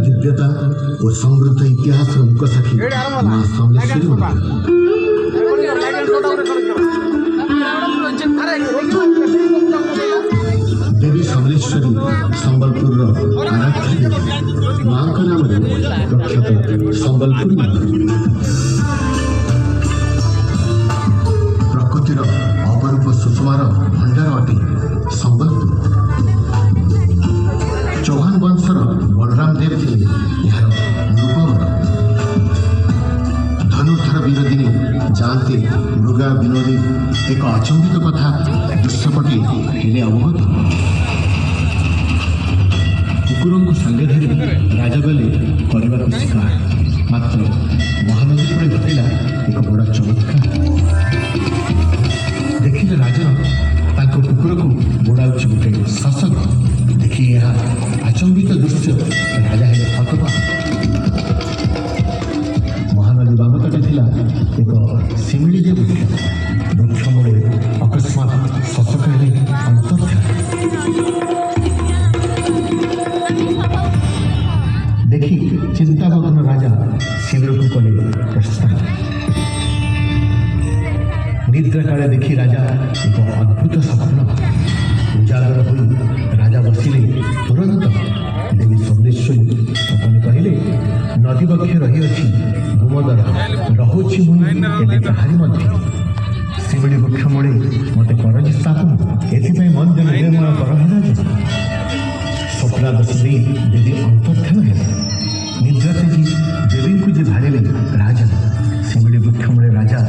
दिव्यता और समृद्ध इतिहास मुकसाखी माँ समलेश्वरी मंदिर। देवी समलेश्वरी संबलपुर आराध्य देवी माँ का नाम प्रख्यात संबलपुर मंदिर। प्रकृतिर अपरूप सुषमार भंडार अटे संबलपुर। चौहान वंशर बलराम देव थे यार नृपवर। धनुर्धर विरोधिनी जानते मृगा विनोदी एक अचंबित कथा दृश्यपटे हेले अवगत। कुकुर को सांगे धरी राजा गले करने शिकार मात्र महानदी पर घटला एक बड़ा चमत्कार। देखिले राजा ताको कुकुर को गोड़ाऊँच गोटे शासक देखी यह अचंबित दृश्य राजा हेले हतबाक। महानदी बाबतटे थिला एक शिमिली वृक्ष वृक्ष मूले अकस्मात शासक हेले अंतर्ध्यान। देखी चिंतामग्न राजा शिविर को कले प्रस्थान। निद्रा काले देखी राजा एक अद्भुत स्वप्न उजागर हो राजा बसिले। तुरंत देवी समलेश्वरी सपने कहले नदी पक्षे रही अच्छी गुमदर रहुछि मुनि एबे काहारी मध्य शिमिली वृक्ष मूले मते करज स्थापन एथिपाई मन निर्मल कर। स्वप्नादशी देवी अंतर्ध्यान है। निद्रा तेजी देवी को जे भाड़े राजा शिमिली वृक्ष मूले राजा